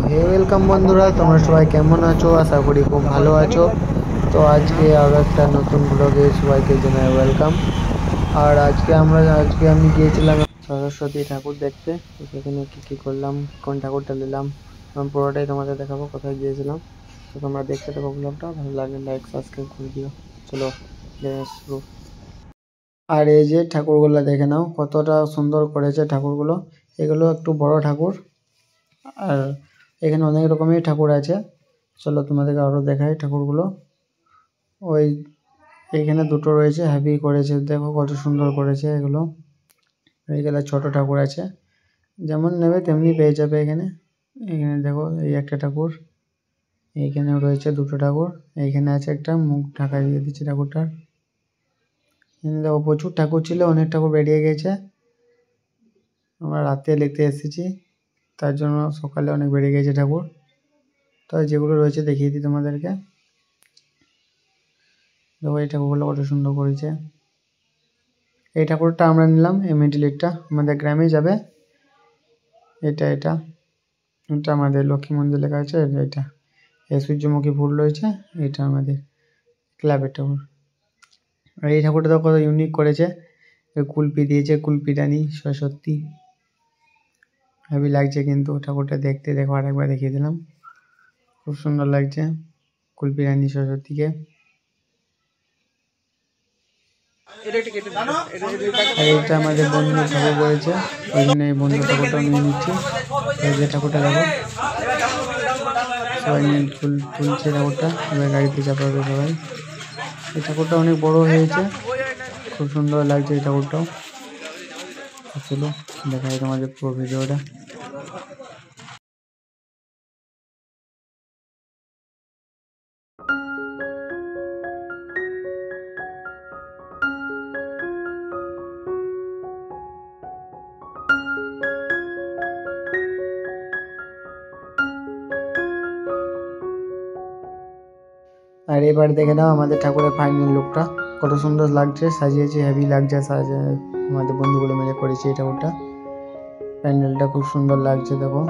হে welcome বন্ধুরা, তোমরা সবাই কেমন আছো? আশা করি খুব ভালো আছো। তো আজকে আরও একটা নতুন ব্লগে সবাইকে জানাই ওয়েলকাম। আর আজকে আমি গিয়েছিলাম সরস্বতী ঠাকুর দেখতে। তো সেখানে কী করলাম, কোন ঠাকুরটা নিলাম, আমি পুরোটাই তোমাদের দেখাবো কোথায় গিয়েছিলাম। তো তোমরা দেখতে থাকো ব্লগটা, ভালো লাগলে লাইক সাবস্ক্রাইব করে দিও। চলো দেখা শুরু। আর এই যে ঠাকুরগুলো দেখে নাও, কতটা সুন্দর করেছে ঠাকুরগুলো। এগুলো একটু বড় ঠাকুর, আর এখানে অনেক রকমের ঠাকুর আছে। চলো তোমাদেরকে আরও দেখাই ঠাকুরগুলো। ওই এইখানে দুটো রয়েছে, হেভি করেছে, দেখো কত সুন্দর করেছে এগুলো। এইগুলো ছোট ঠাকুর আছে, যেমন নেবে তেমনি পেয়ে যাবে এখানে। এখানে দেখো এই একটা ঠাকুর, এইখানেও রয়েছে দুটো ঠাকুর, এইখানে আছে একটা, মুখ ঢাকা দিয়ে দিচ্ছে ঠাকুরটার। এখানে দেখো প্রচুর ঠাকুর ছিল, অনেক ঠাকুর বেরিয়ে গেছে। আমরা রাতে দেখতে এসেছি, তার জন্য সকালে অনেক বেরিয়ে গেছে ঠাকুর। তো যেগুলো রয়েছে দেখিয়ে দিই তোমাদেরকে। দেখো এই ঠাকুরগুলো কত সুন্দর করেছে। এই ঠাকুরটা আমরা নিলাম, এই মিডিলেরটা আমাদের গ্রামে যাবে। এটা এটা এটা আমাদের লক্ষ্মী মন্দির লেখা আছে, এটা এই সূর্যমুখী ফুল রয়েছে, এটা আমাদের ক্লাবের ঠাকুর। আর এই ঠাকুরটা তো কত ইউনিক করেছে, কুলপি দিয়েছে, কুলপি রানী সরস্বতী, হেভি লাগছে কিন্তু ঠাকুরটা দেখতে। দেখো আরেকবার দেখিয়ে দিলাম, খুব সুন্দর লাগছে কুলপি রানী সরস্বতীকে। আর এইটা আমাদের বন্ধু ঠাকুর করেছে, ওই জন্য এই বন্ধু ঠাকুরটা নিয়ে নিচ্ছি। এই যে ঠাকুরটা দেখো, সবাই নিয়ে তুলছে ঠাকুরটা, এবার গাড়িতে চাপাবে সবাই। এই ঠাকুরটা অনেক বড় হয়েছে, খুব সুন্দর লাগছে এই ঠাকুরটাও। চলো দেখাই তোমাদের পুরো ভিডিওটা। আর এবার দেখে নাও আমাদের ঠাকুরের ফাইনাল লুকটা, কত সুন্দর লাগছে, সাজিয়েছে, হেভি লাগছে, আমাদের বন্ধুগুলো মিলে করেছে এই ঠাকুরটা। প্যান্ডেলটা খুব সুন্দর লাগছে দেখো।